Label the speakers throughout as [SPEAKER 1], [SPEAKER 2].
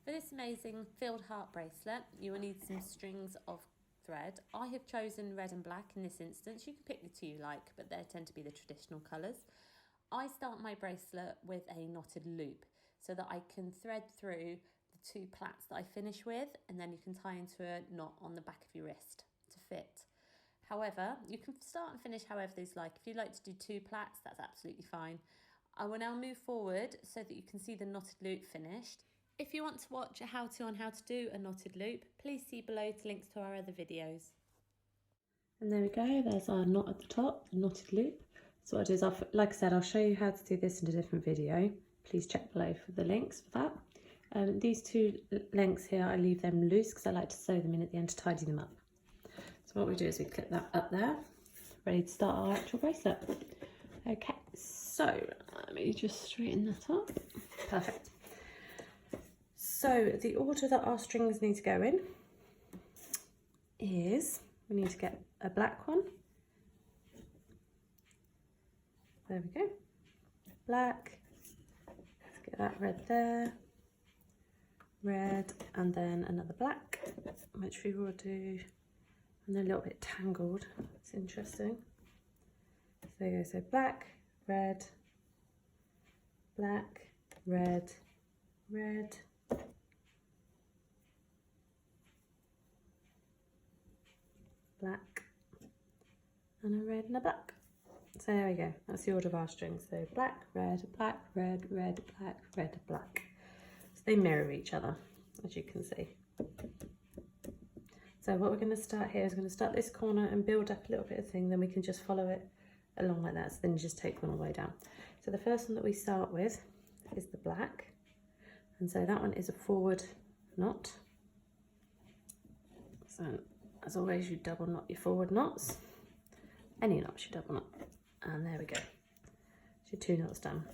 [SPEAKER 1] For this amazing filled heart bracelet, you will need some strings of thread. I have chosen red and black in this instance. You can pick the two you like, but they tend to be the traditional colours. I start my bracelet with a knotted loop so that I can thread through the two plaits that I finish with, and then you can tie into a knot on the back of your wrist to fit. However, you can start and finish however these like. If you like to do two plaits, that's absolutely fine. I will now move forward so that you can see the knotted loop finished. If you want to watch a how-to on how to do a knotted loop, please see below to links to our other videos. And there we go, there's our knot at the top, the knotted loop. So what I'll do is, like I said, I'll show you how to do this in a different video. Please check below for the links for that. These two lengths here, I leave them loose because I like to sew them in at the end to tidy them up. So what we do is we clip that up there, ready to start our actual bracelet. Okay, so let me just straighten that up. Perfect. So the order that our strings need to go in is, we need to get a black one. There we go. Black. Let's get that red there. Red, and then another black, which we will do, and they're a little bit tangled. It's interesting. So there you go. So black, red, black, red, red, black, and a red and a black. So there we go, that's the order of our strings. So black, red, black, red, red, black, red, black. So they mirror each other, as you can see. So what we're going to start here is going to start this corner and build up a little bit of thing, then we can just follow it along like that. So then you just take one all the way down. So the first one that we start with is the black. And so that one is a forward knot. So as always, you double knot your forward knots. Any knots you double knot. And there we go. So your two knots done.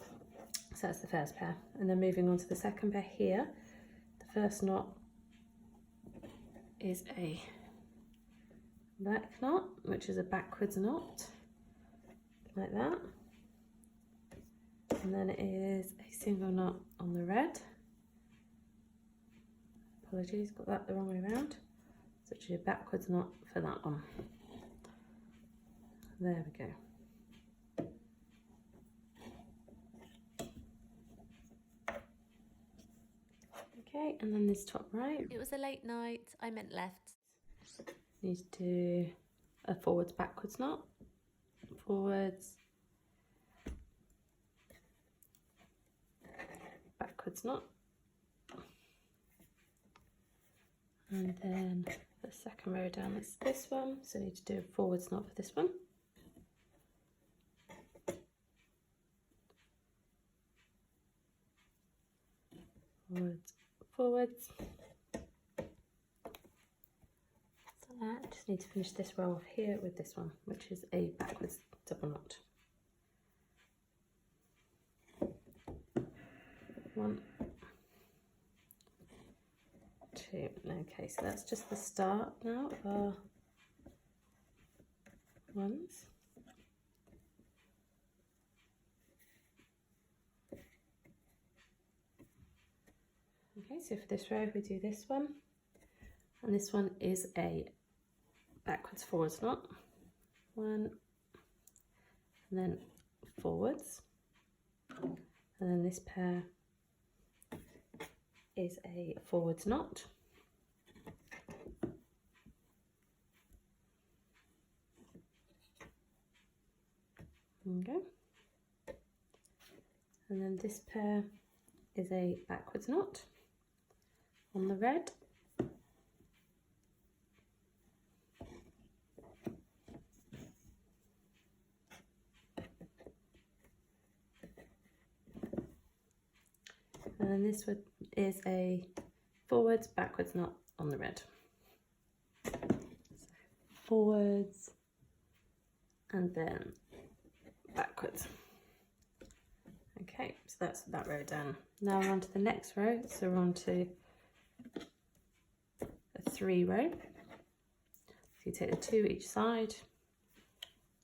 [SPEAKER 1] So that's the first pair. And then moving on to the second pair here, the first knot is a black knot, which is a backwards knot, like that. And then it is a single knot on the red. Apologies, got that the wrong way around. So it's a backwards knot for that one. There we go. Okay, and then this top row.
[SPEAKER 2] It was a late night, I meant left.
[SPEAKER 1] Need to do a forwards backwards knot. Forwards, backwards knot. And then the second row down is this one, so I need to do a forwards knot for this one. Forwards, forwards. So that, just need to finish this row off here with this one, which is a backwards double knot. One, two. Okay, so that's just the start now of our ones. Okay, so for this row we do this one, and this one is a backwards forwards knot. One, and then forwards, and then this pair is a forwards knot. Okay, and then this pair is a backwards knot on the red. And then this one is a forwards backwards knot on the red. So forwards and then backwards. Okay, so that's that row done. Now we're on to the next row. So we're on to a 3 row. So you take the 2 each side,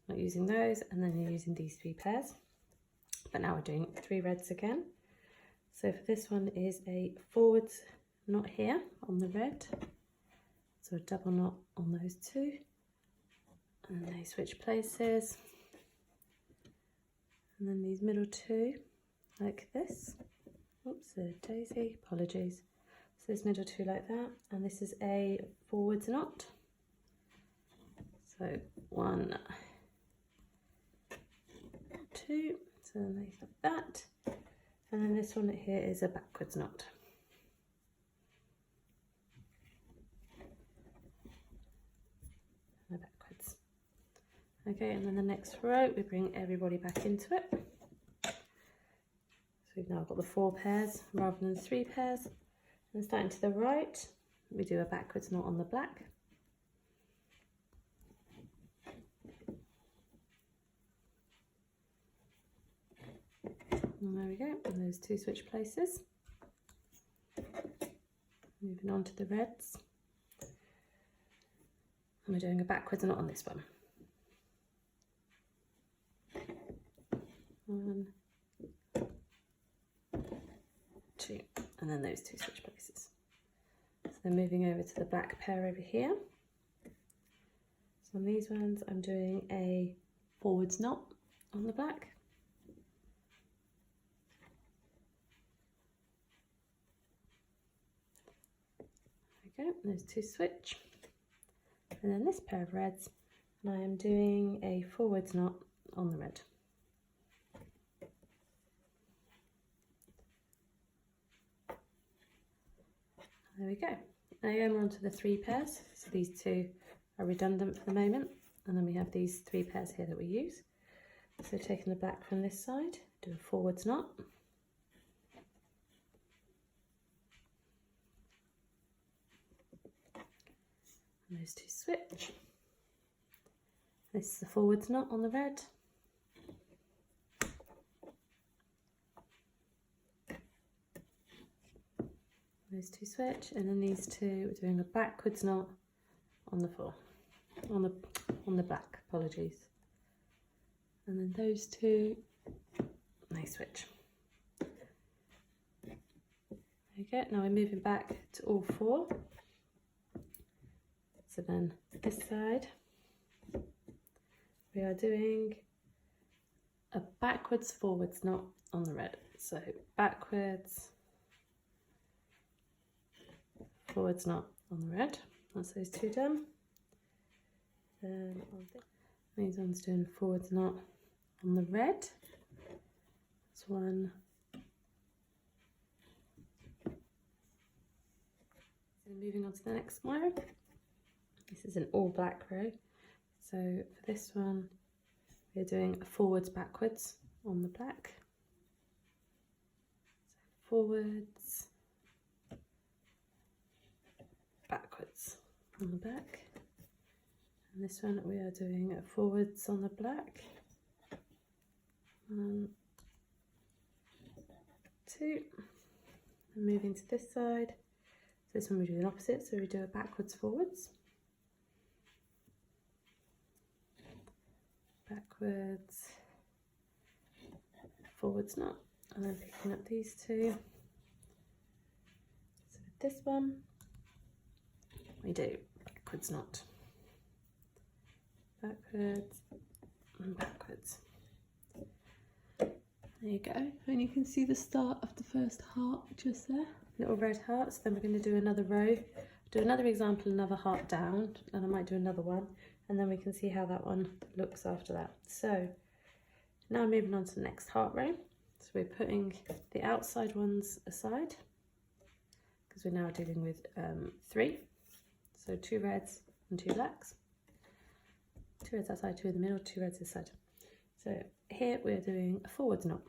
[SPEAKER 1] not using those, and then you're using these 3 pairs. But now we're doing 3 reds again. So for this one is a forwards knot here on the red, so a double knot on those two, and they switch places, and then these middle two like this. Oops, a daisy, apologies. So this middle two like that, and this is a forwards knot. So 1, 2, so then they like that, and then this one here is a backwards knot. And backwards. Okay, and then the next row we bring everybody back into it. So we've now got the 4 pairs rather than 3 pairs. And starting to the right, we do a backwards knot on the black. And there we go, and those two switch places. Moving on to the reds. And we're doing a backwards knot on this one. 1, 2, and then those two switch places. So then moving over to the black pair over here. So on these ones I'm doing a forwards knot on the black. There we go, those two switch. And then this pair of reds, and I am doing a forwards knot on the red. There we go. Now going on to the 3 pairs. So these two are redundant for the moment, and then we have these 3 pairs here that we use. So taking the black from this side, do a forwards knot. And those two switch. This is the forwards knot on the red. Those two switch, and then these two we're doing a backwards knot on the on the black, apologies. And then those two, they switch. There you go. Now we're moving back to all 4. So then this side, we are doing a backwards forwards knot on the red. So backwards, forwards knot on the red. That's those two done. Then on these ones doing a forwards knot on the red. That's 1. So moving on to the next row. This is an all black row. So for this one, we're doing a forwards backwards on the black. So forwards, backwards on the back. And this one we are doing a forwards on the black. 1, 2. And moving to this side. So this one we do the opposite, so we do a backwards forwards. Backwards, forwards knot, and then picking up these two. So with this one, we do backwards knot, backwards, and backwards. There you go, and you can see the start of the first heart just there, little red hearts. Then we're going to do another row, do another example, another heart down, and I might do another one. And then we can see how that one looks after that. So now moving on to the next heart row. So we're putting the outside ones aside because we're now dealing with 3. So 2 reds and 2 blacks. 2 reds outside, 2 in the middle, 2 reds this side. So here we're doing a forwards knot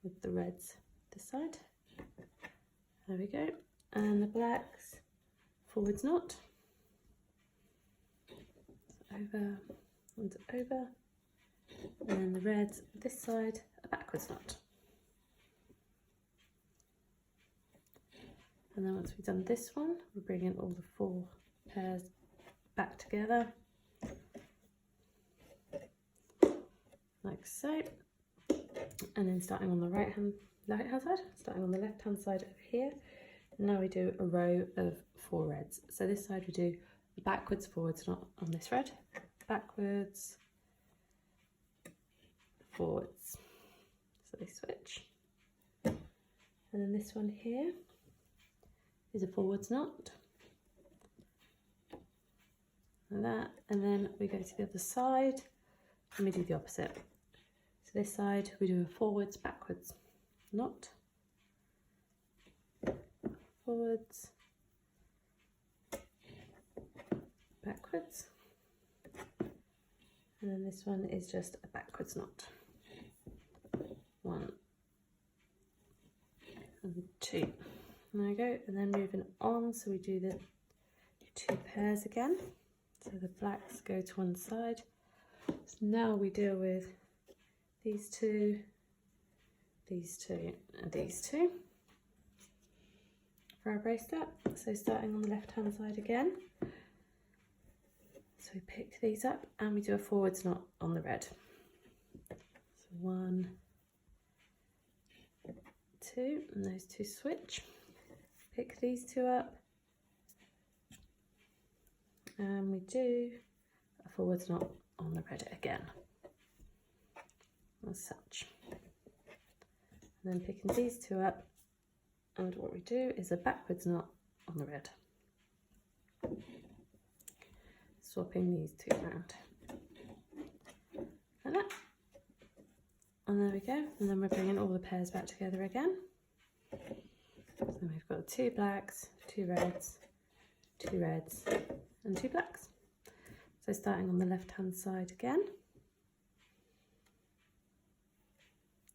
[SPEAKER 1] with the reds this side. There we go. And the blacks, forwards knot. Over, and over, and then the reds this side, a backwards knot. And then once we've done this one, we're bringing all the 4 pairs back together, like so.
[SPEAKER 3] And then starting on the right hand side, starting on the left hand side over here. Now we do a row of 4 reds. So this side we do backwards, forwards, not on this red, backwards, forwards. So they switch. And then this one here is a forwards knot. And that, and then we go to the other side and we do the opposite. So this side we do a forwards, backwards knot, forwards, backwards, and then this one is just a backwards knot. 1 and 2. There we go, and then moving on, so we do the 2 pairs again. So the blacks go to one side. So now we deal with these 2, these 2, and these 2 for our bracelet. So starting on the left hand side again. So we pick these up and we do a forwards knot on the red. So 1, 2, and those 2 switch. Pick these 2 up and we do a forwards knot on the red again, as such. And then picking these 2 up, and what we do is a backwards knot on the red. Swapping these 2 around. Like that. And there we go. And then we're bringing all the pairs back together again. So we've got 2 blacks, 2 reds, 2 reds, and 2 blacks. So starting on the left hand side again.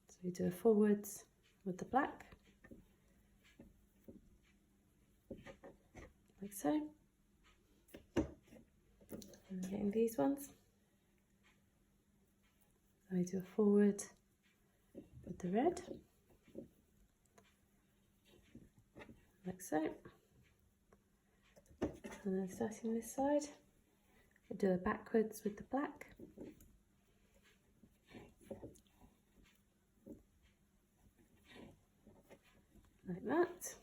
[SPEAKER 3] So we do a forwards with the black, like so. And getting these ones. So we do a forward with the red, like so. And then starting this side, we do a backwards with the black, like that.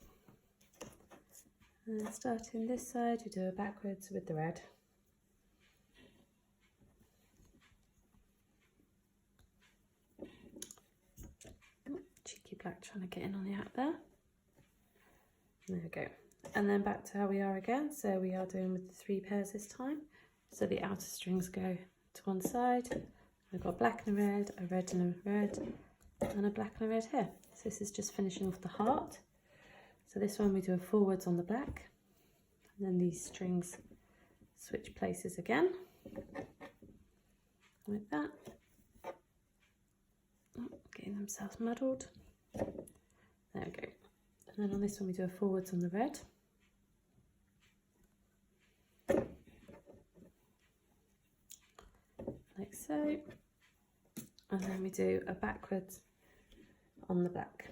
[SPEAKER 3] And then starting this side, we do a backwards with the red. Cheeky black trying to get in on the out there. There we go. And then back to how we are again. So we are doing with the 3 pairs this time. So the outer strings go to one side. I've got a black and a red and a red, and a black and a red here. So this is just finishing off the heart. So this one we do a forwards on the black, and then these strings switch places again, like that. Oh, getting themselves muddled. There we go. And then on this one we do a forwards on the red. Like so. And then we do a backwards on the black.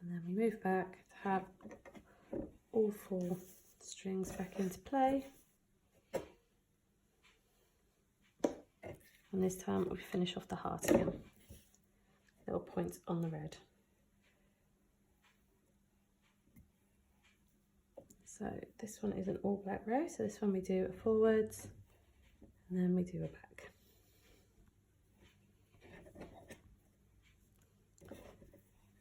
[SPEAKER 3] And then we move back to have all 4 strings back into play. And this time we finish off the heart again. Little points on the red. So this one is an all black row. So this one we do a forwards and then we do a back.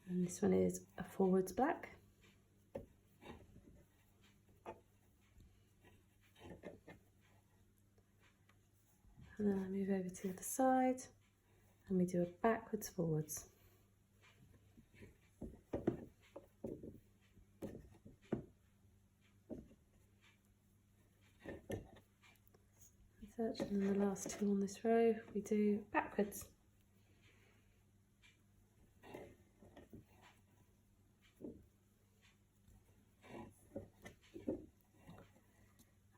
[SPEAKER 3] And this one is a forwards black. And then I move over to the other side and we do a backwards forwards. And then the last 2 on this row we do backwards.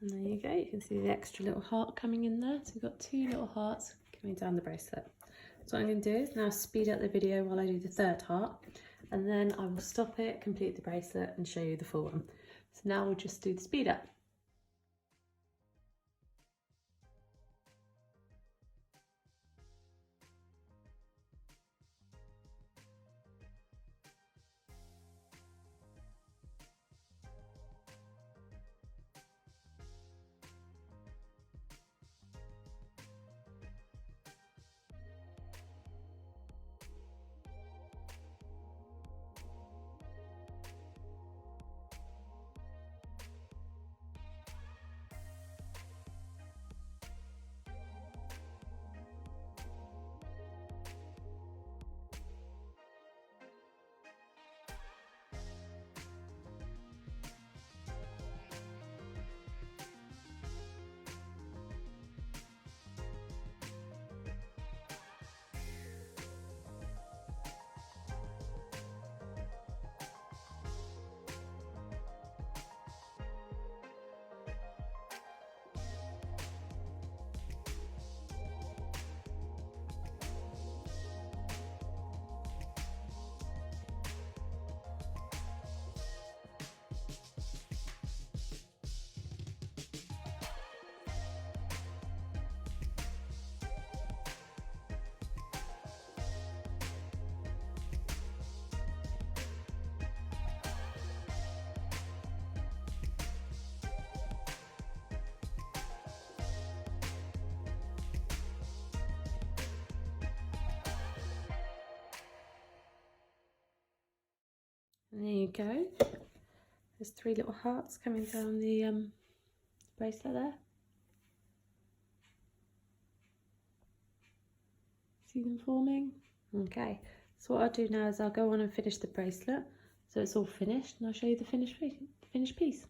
[SPEAKER 3] And there you go, you can see the extra little heart coming in there. So we've got 2 little hearts coming down the bracelet. So what I'm going to do is now speed up the video while I do the 3rd heart, and then I will stop it, complete the bracelet and show you the full one. So now we'll just do the speed up. And there you go. There's 3 little hearts coming down the bracelet there. See them forming? Okay, so what I'll do now is I'll go on and finish the bracelet so it's all finished, and I'll show you the finished piece.